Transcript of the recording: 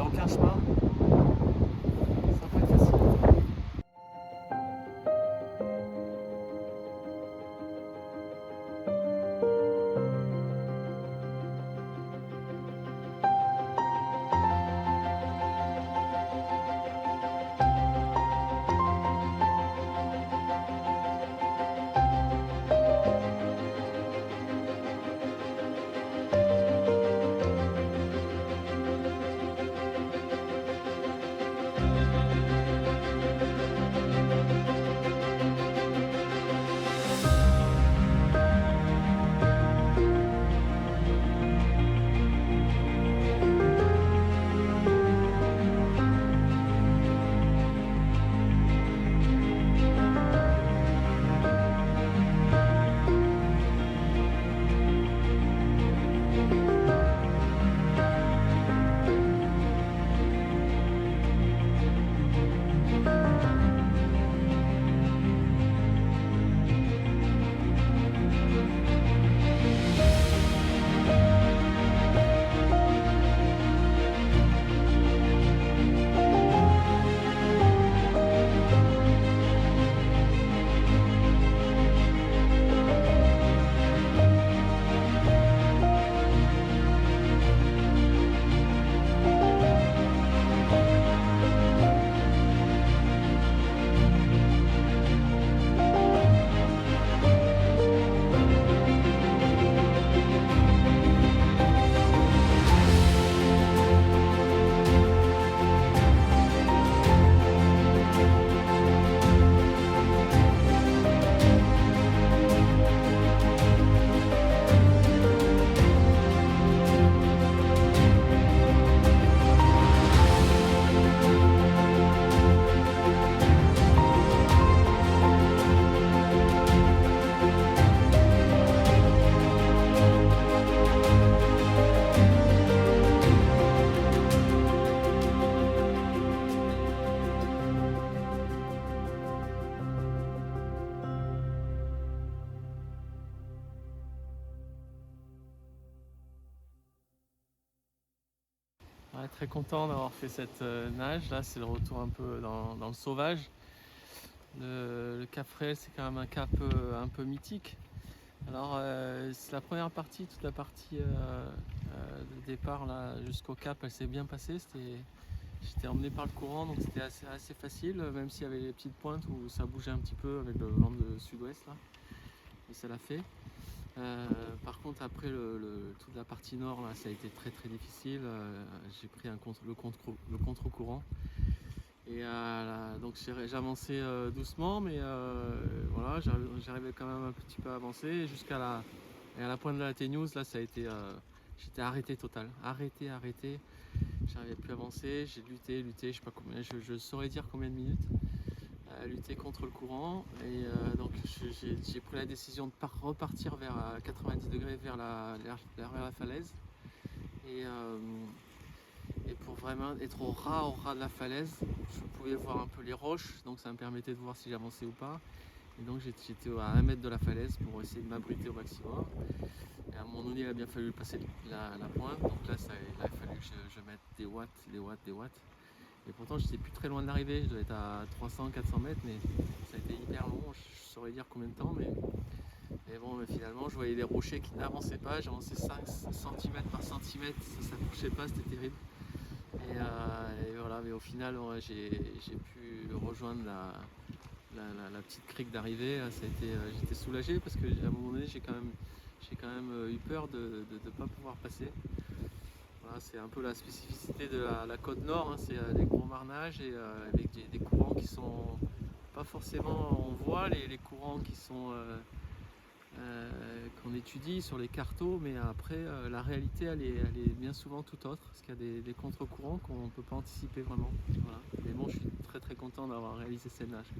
aucun chemin. Ça va pas être facile. Ouais, très content d'avoir fait cette nage. Là, c'est le retour un peu dans le sauvage. Le Cap Fréhel, c'est quand même un cap un peu mythique. Alors, c'est la première partie, toute la partie de départ là jusqu'au cap, elle s'est bien passée. J'étais emmené par le courant, donc c'était assez facile, même s'il y avait les petites pointes où ça bougeait un petit peu avec le vent de sud-ouest là. Et ça l'a fait. Par contre, après toute la partie nord, là, ça a été très difficile. J'ai pris le contre-courant. Et donc j'avançais doucement, mais voilà, j'arrivais quand même un petit peu à avancer et à la pointe de la Téniouse, là, ça a été, j'étais arrêté total, arrêté. J'arrivais plus à avancer. J'ai lutté, je sais pas combien, je saurais dire combien de minutes. Lutter contre le courant et donc j'ai pris la décision de repartir vers 90 degrés vers la falaise et pour vraiment être au ras de la falaise, je pouvais voir un peu les roches, donc ça me permettait de voir si j'avançais ou pas. Et donc j'étais à 1 mètre de la falaise pour essayer de m'abriter au maximum. Et à un moment donné, il a bien fallu passer la pointe, donc là il a fallu que je mette des watts. Et pourtant, j'étais plus très loin de l'arrivée, je devais être à 300-400 mètres, mais ça a été hyper long, je saurais dire combien de temps, mais bon, mais finalement, je voyais les rochers qui n'avançaient pas, j'avançais 5 cm par centimètre, ça s'approchait pas, c'était terrible. Et voilà, mais au final, ouais, j'ai pu rejoindre la petite crique d'arrivée, j'étais soulagé parce qu'à un moment donné, j'ai quand même eu peur de ne pas pouvoir passer. Voilà, c'est un peu la spécificité de la côte nord, hein, c'est des gros marnages et avec des courants qui sont pas forcément, on voit les courants qui sont qu'on étudie sur les cartos, mais après la réalité elle est bien souvent tout autre, parce qu'il y a des contre-courants qu'on ne peut pas anticiper vraiment. Voilà. Mais bon, je suis très content d'avoir réalisé cette nage.